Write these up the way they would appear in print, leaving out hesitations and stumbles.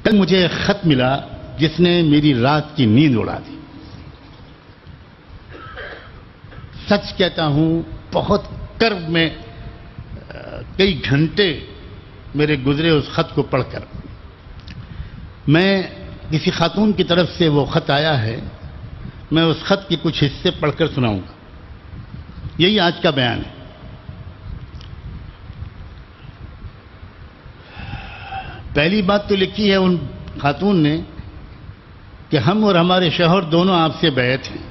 کل مجھے ایک خط ملا جس نے میری رات کی نیند اڑا دی. سچ کہتا ہوں بہت کرب میں کئی گھنٹے میرے گزرے اس خط کو پڑھ کر. میں کسی خاتون کی طرف سے وہ خط آیا ہے، میں اس خط کے کچھ حصے پڑھ کر سناؤں گا. یہی آج کا بیان ہے. پہلی بات تو لکھی ہے ان خاتون نے کہ ہم اور ہمارے شوہر دونوں آپ سے بیعت ہیں.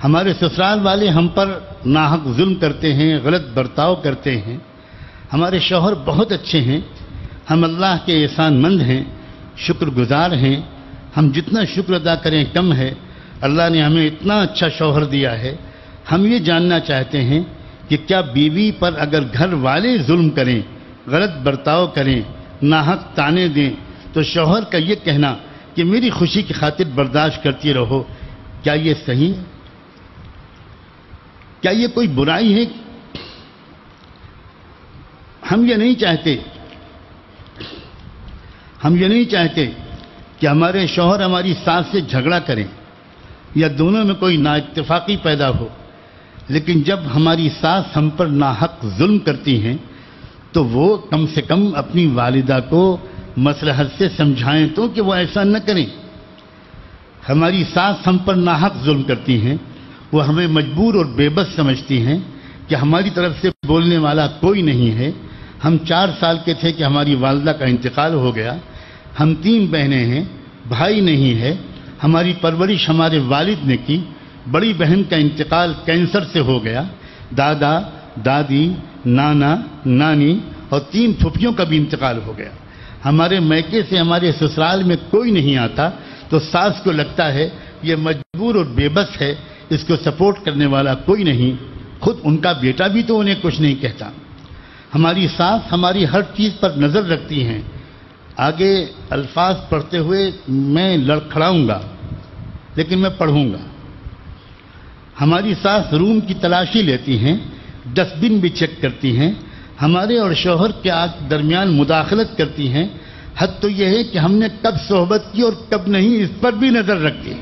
ہمارے سسرال والے ہم پر ناحق ظلم کرتے ہیں، غلط برتاؤ کرتے ہیں. ہمارے شوہر بہت اچھے ہیں، ہم اللہ کے احسان مند ہیں، شکر گزار ہیں. ہم جتنا شکر ادا کریں کم ہے. اللہ نے ہمیں اتنا اچھا شوہر دیا ہے. ہم یہ جاننا چاہتے ہیں کہ کیا بیوی پر اگر گھر والے ظلم کریں، غلط برتاؤ کریں، ناحق تانے دیں، تو شوہر کا یہ کہنا کہ میری خوشی کی خاطر برداشت کرتی رہو، کیا یہ صحیح ہے؟ کیا یہ کوئی برائی ہے؟ ہم یہ نہیں چاہتے کہ ہمارے شوہر ہماری ساس سے جھگڑا کریں یا دونوں میں کوئی نااتفاقی پیدا ہو. لیکن جب ہماری ساس ہم پر ناحق ظلم کرتی ہیں تو وہ کم سے کم اپنی والدہ کو مصلحت سے سمجھائیں تو کہ وہ ایسا نہ کریں. ہماری ساس ہم پر ناحق ظلم کرتی ہیں، وہ ہمیں مجبور اور بے بس سمجھتی ہیں کہ ہماری طرف سے بولنے والا کوئی نہیں ہے. ہم 4 سال کے تھے کہ ہماری والدہ کا انتقال ہو گیا. ہم 3 بہنیں ہیں، بھائی نہیں ہے. ہماری پرورش ہمارے والد نے کی. بڑی بہن کا انتقال کینسر سے ہو گیا. دادا، دادی، نانا، نانی اور 3 پھوپھیوں کا بھی انتقال ہو گیا. ہمارے میکے سے ہمارے سسرال میں کوئی نہیں آتا تو ساس کو لگتا ہے یہ مجبور اور بے بس ہے، اس کو سپورٹ کرنے والا کوئی نہیں. خود ان کا بیٹا بھی تو انہیں کچھ نہیں کہتا. ہماری ساس ہماری ہر چیز پر نظر رکھتی ہیں. آگے الفاظ پڑھتے ہوئے میں لڑکھڑاؤں گا لیکن میں پڑھوں گا. ہماری ساس روم کی تلاشی لیتی ہیں، ڈسٹ بن بھی چیک کرتی ہیں، ہمارے اور شوہر کے درمیان مداخلت کرتی ہیں. حد تو یہ ہے کہ ہم نے کب صحبت کی اور کب نہیں اس پر بھی نظر رکھتی.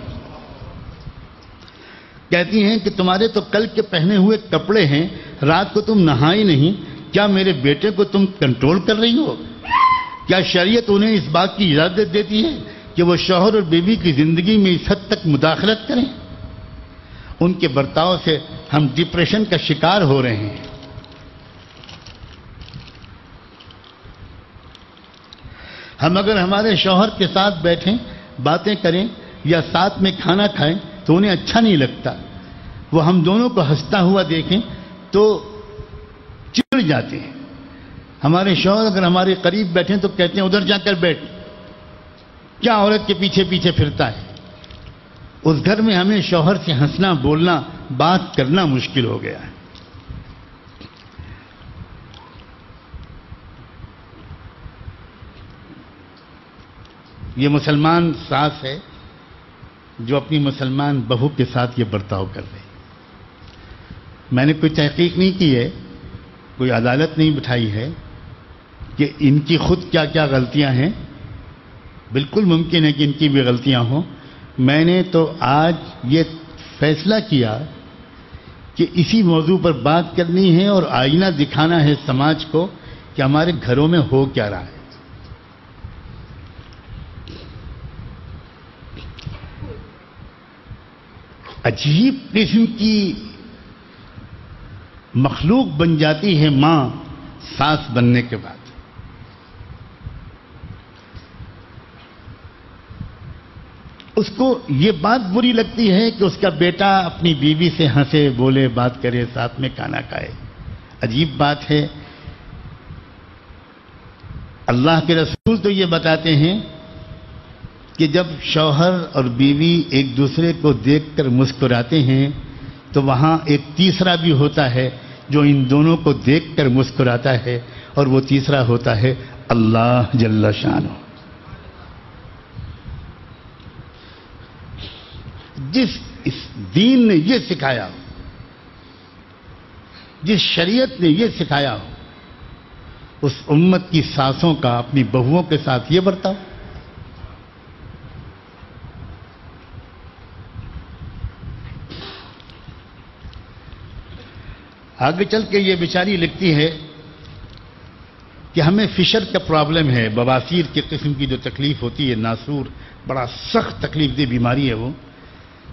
کہتی ہیں کہ تمہارے تو کل کے پہنے ہوئے کپڑے ہیں، رات کو تم نہائی نہیں، کیا میرے بیٹے کو تم کنٹرول کر رہی ہو؟ کیا شریعت انہیں اس بات کی اجازت دیتی ہے کہ وہ شوہر اور بیوی کی زندگی میں اس حد تک مداخلت کریں؟ ان کے برتاؤ سے ہم ڈپریشن کا شکار ہو رہے ہیں. ہم اگر ہمارے شوہر کے ساتھ بیٹھیں، باتیں کریں یا ساتھ میں کھانا کھائیں تو انہیں اچھا نہیں لگتا. وہ ہم دونوں کو ہنستا ہوا دیکھیں تو چڑ جاتے ہیں. ہمارے شوہر اگر ہمارے قریب بیٹھیں تو کہتے ہیں ادھر جا کر بیٹھ، کیا عورت کے پیچھے پیچھے پھرتا ہے؟ اس گھر میں ہمیں شوہر سے ہنسنا، بولنا، بات کرنا مشکل ہو گیا ہے. یہ مسلمان ساس ہے جو اپنی مسلمان بہو کے ساتھ یہ برتاؤ کر رہی. میں نے کوئی تحقیق نہیں کی ہے، کوئی عدالت نہیں بٹھائی ہے کہ ان کی خود کیا کیا غلطیاں ہیں. بالکل ممکن ہے کہ ان کی بھی غلطیاں ہوں. میں نے تو آج یہ فیصلہ کیا کہ اسی موضوع پر بات کرنی ہے اور آئینہ دکھانا ہے سماج کو کہ ہمارے گھروں میں ہو کیا رہا ہے. عجیب قسم کی مخلوق بن جاتی ہے ماں ساس بننے کے بعد. اس کو یہ بات بری لگتی ہے کہ اس کا بیٹا اپنی بیوی سے ہنسے، بولے، بات کرے، ساتھ میں کھانا کھائے. عجیب بات ہے. اللہ کے رسول تو یہ بتاتے ہیں کہ جب شوہر اور بیوی ایک دوسرے کو دیکھ کر مسکراتے ہیں تو وہاں ایک تیسرا بھی ہوتا ہے جو ان دونوں کو دیکھ کر مسکراتا ہے، اور وہ تیسرا ہوتا ہے اللہ جل شانہ. جس اس دین نے یہ سکھایا ہو، جس شریعت نے یہ سکھایا ہو، اس امت کی ساسوں کا اپنی بہوؤں کے ساتھ یہ برتاؤ. آگے چل کے یہ بیچاری لکھتی ہے کہ ہمیں فشر کا پرابلم ہے، بواسیر کی قسم کی جو تکلیف ہوتی ہے، ناسور، بڑا سخت تکلیف دہ بیماری ہے، وہ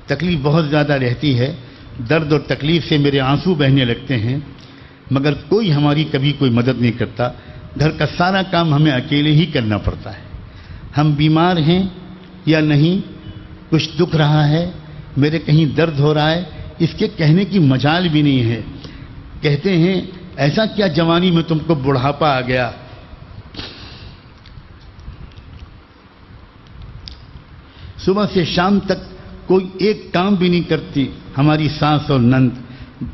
تکلیف بہت زیادہ رہتی ہے. درد اور تکلیف سے میرے آنسو بہنے لگتے ہیں، مگر کوئی ہماری کبھی کوئی مدد نہیں کرتا. گھر کا سارا کام ہمیں اکیلے ہی کرنا پڑتا ہے. ہم بیمار ہیں یا نہیں، کچھ دکھ رہا ہے، میرے کہیں درد ہو رہا ہے، اس کے کہنے کی مجال بھی نہیں ہے. کہتے ہیں ایسا کیا جوانی میں تم کو بڑھاپا آ گیا. صبح سے شام تک کوئی ایک کام بھی نہیں کرتی ہماری ساس اور نند.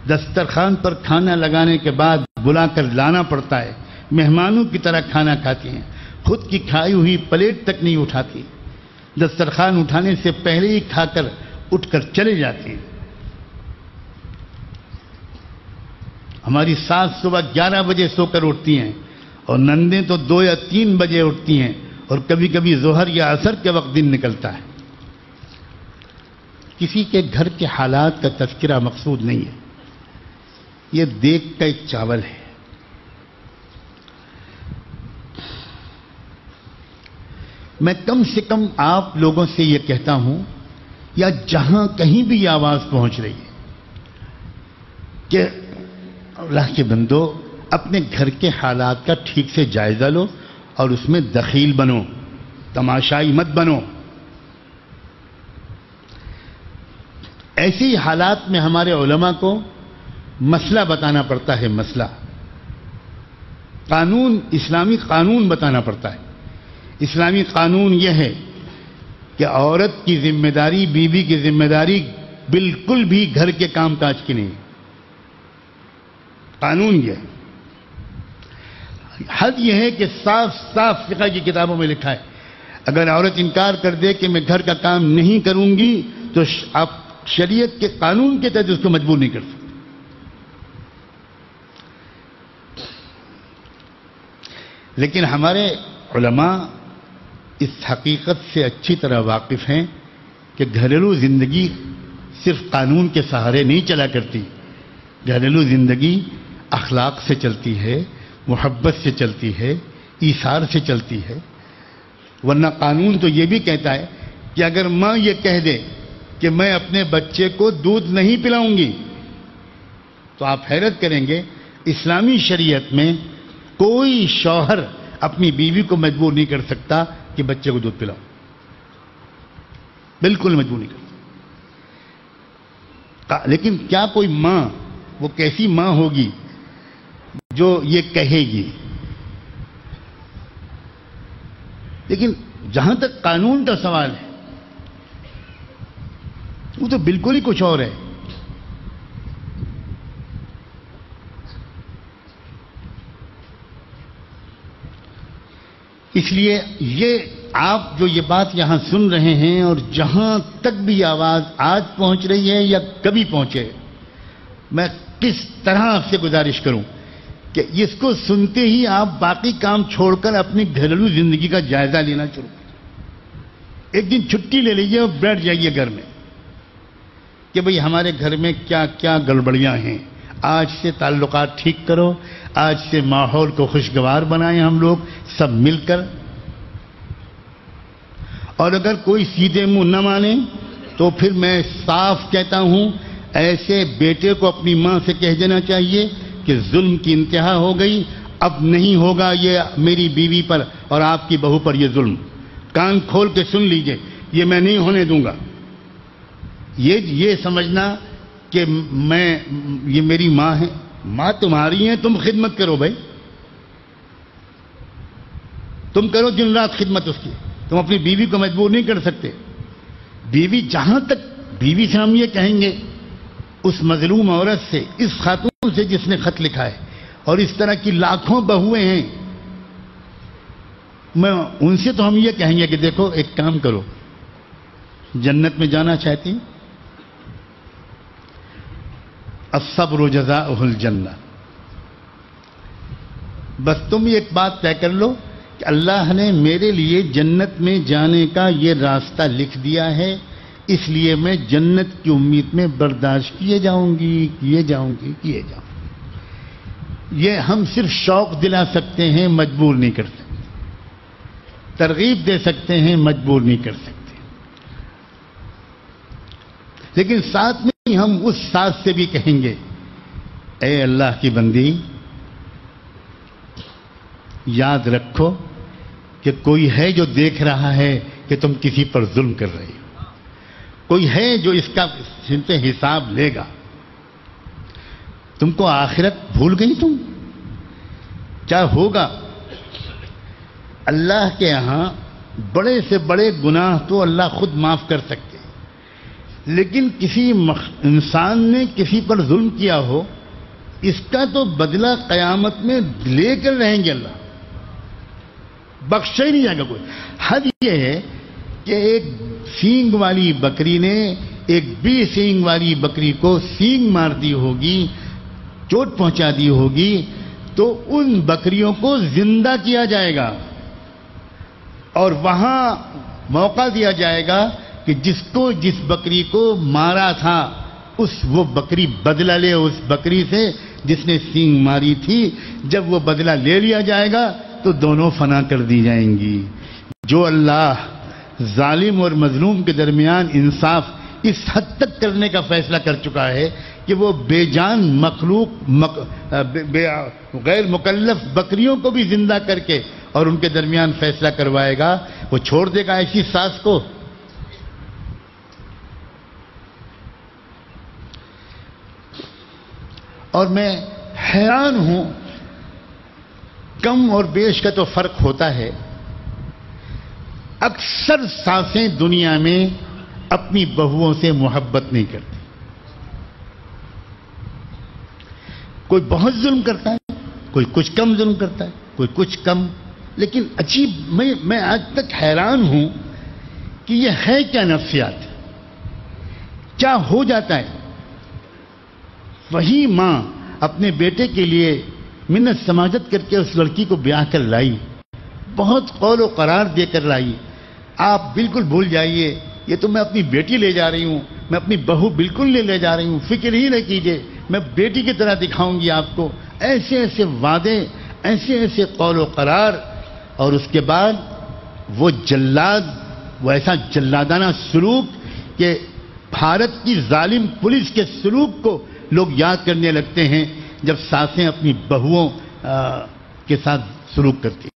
دسترخوان پر کھانا لگانے کے بعد بلا کر لانا پڑتا ہے. مہمانوں کی طرح کھانا کھاتی ہیں، خود کی کھائی ہوئی پلیٹ تک نہیں اٹھاتی. دسترخوان اٹھانے سے پہلے ہی کھا کر اٹھ کر چلے جاتی ہیں. ہماری ساس صبح 11 بجے سو کر اٹھتی ہیں اور نندیں تو 2 یا 3 بجے اٹھتی ہیں، اور کبھی کبھی ظہر یا عصر کے وقت دن نکلتا ہے. کسی کے گھر کے حالات کا تذکرہ مقصود نہیں ہے، یہ دیکھ کا ایک چاول ہے. میں کم سے کم آپ لوگوں سے یہ کہتا ہوں، یا جہاں کہیں بھی یہ آواز پہنچ رہی ہے، کہ اللہ کے بندو اپنے گھر کے حالات کا ٹھیک سے جائزہ لو اور اس میں دخیل بنو، تماشائی مت بنو. ایسی حالات میں ہمارے علماء کو مسئلہ بتانا پڑتا ہے. مسئلہ قانون، اسلامی قانون بتانا پڑتا ہے. اسلامی قانون یہ ہے کہ عورت کی ذمہ داری، بیوی کی ذمہ داری بالکل بھی گھر کے کام کاج کی نہیں. قانون یہ ہے. حد یہ ہے کہ صاف صاف فقہ کی کتابوں میں لکھا ہے، اگر عورت انکار کر دے کہ میں گھر کا کام نہیں کروں گی تو آپ شریعت کے قانون کے تحت اس کو مجبور نہیں کر سکتے. لیکن ہمارے علماء اس حقیقت سے اچھی طرح واقف ہیں کہ گھریلو زندگی صرف قانون کے سہارے نہیں چلا کرتی. گھریلو زندگی اخلاق سے چلتی ہے، محبت سے چلتی ہے، ایثار سے چلتی ہے. ورنہ قانون تو یہ بھی کہتا ہے کہ اگر ماں یہ کہہ دے کہ میں اپنے بچے کو دودھ نہیں پلاؤں گی، تو آپ حیرت کریں گے اسلامی شریعت میں کوئی شوہر اپنی بیوی کو مجبور نہیں کر سکتا کہ بچے کو دودھ پلاؤ. بالکل مجبور نہیں کر سکتا. لیکن کیا کوئی ماں، وہ کیسی ماں ہوگی جو یہ کہے گی؟ لیکن جہاں تک قانون کا سوال ہے، وہ تو بالکل ہی کچھ اور ہے. اس لیے یہ آپ جو یہ بات یہاں سن رہے ہیں اور جہاں تک بھی آواز آج پہنچ رہی ہے یا کبھی پہنچے، میں کس طرح آپ سے گزارش کروں کہ اس کو سنتے ہی آپ باقی کام چھوڑ کر اپنی گھریلو زندگی کا جائزہ لینا شروع کریں. ایک دن چھٹی لے لیجیے اور بیٹھ جائیے گھر میں کہ بھئی ہمارے گھر میں کیا کیا گڑبڑیاں ہیں، آج سے تعلقات ٹھیک کرو، آج سے ماحول کو خوشگوار بنائیں ہم لوگ سب مل کر. اور اگر کوئی سیدھے منہ نہ مانے تو پھر میں صاف کہتا ہوں، ایسے بیٹے کو اپنی ماں سے کہہ دینا چاہیے کہ ظلم کی انتہا ہو گئی، اب نہیں ہوگا یہ میری بیوی پر اور آپ کی بہو پر یہ ظلم. کان کھول کے سن لیجئے، یہ میں نہیں ہونے دوں گا. یہ سمجھنا کہ یہ میری ماں ہے، ماں تمہاری ہے، تم خدمت کرو بھائی، تم کرو دن رات خدمت اس کی. تم اپنی بیوی کو مجبور نہیں کر سکتے. بیوی، جہاں تک بیوی سے ہم یہ کہیں گے، اس مظلوم عورت سے، اس خاتون سے جس نے خط لکھا ہے، اور اس طرح کی لاکھوں بہویں ہیں، میں ان سے تو ہم یہ کہیں گے کہ دیکھو ایک کام کرو، جنت میں جانا چاہتی ہیں، الصبر جزاؤہ الجنہ. بس تم ایک بات طے کر لو کہ اللہ نے میرے لیے جنت میں جانے کا یہ راستہ لکھ دیا ہے، اس لیے میں جنت کی امید میں برداشت کیے جاؤں گی۔ یہ ہم صرف شوق دلا سکتے ہیں، مجبور نہیں کر سکتے، ترغیب دے سکتے ہیں، مجبور نہیں کر سکتے۔ لیکن ساتھ میں ہم اس ساتھ سے بھی کہیں گے، اے اللہ کی بندی، یاد رکھو کہ کوئی ہے جو دیکھ رہا ہے کہ تم کسی پر ظلم کر رہی ہو، کوئی ہے جو اس کا حساب لے گا۔ تم کو آخرت بھول گئی؟ تم کیا ہوگا؟ اللہ کے ہاں بڑے سے بڑے گناہ تو اللہ خود معاف کر سکتے ہیں، لیکن کسی انسان نے کسی پر ظلم کیا ہو، اس کا تو بدلہ قیامت میں لے کر رہیں گے اللہ، بخشا ہی نہیں جائے گا کوئی۔ حد یہ ہے کہ ایک سینگ والی بکری نے ایک بے سینگ والی بکری کو سینگ مار دی ہوگی، چوٹ پہنچا دی ہوگی، تو ان بکریوں کو زندہ کیا جائے گا اور وہاں موقع دیا جائے گا کہ جس بکری کو مارا تھا وہ بکری بدلہ لے اس بکری سے جس نے سینگ ماری تھی۔ جب وہ بدلہ لے لیا جائے گا تو دونوں فنا کر دی جائیں گی۔ جو اللہ ظالم اور مظلوم کے درمیان انصاف اس حد تک کرنے کا فیصلہ کر چکا ہے کہ وہ بے جان مخلوق غیر مکلف بکریوں کو بھی زندہ کر کے اور ان کے درمیان فیصلہ کروائے گا، وہ چھوڑ دے گا ایسی ساز کو؟ اور میں حیران ہوں، کم اور بیش کا تو فرق ہوتا ہے۔ اکثر ساسیں دنیا میں اپنی بہوؤں سے محبت نہیں کرتی، کوئی بہت ظلم کرتا ہے، کوئی کچھ کم ظلم کرتا ہے، کوئی کچھ کم۔ لیکن عجیب، میں آج تک حیران ہوں کہ یہ ہے کیا نفسیات، کیا ہو جاتا ہے؟ وہی ماں اپنے بیٹے کے لیے منت سماجت کر کے اس لڑکی کو بیاہ کر لائی، بہت قول و قرار دے کر لائی۔ آپ بالکل بھول جائیے، یہ تو میں اپنی بیٹی لے جا رہی ہوں، میں اپنی بہو بالکل نہیں لے جا رہی ہوں، فکر ہی نہ کیجیے، میں بیٹی کی طرح دکھاؤں گی آپ کو۔ ایسے ایسے وعدے، ایسے ایسے قول و قرار، اور اس کے بعد وہ جلاد، وہ ایسا جلادانہ سلوک کہ بھارت کی ظالم پولیس کے سلوک کو لوگ یاد کرنے لگتے ہیں جب ساسیں اپنی بہوؤں کے ساتھ سلوک کرتی ہیں۔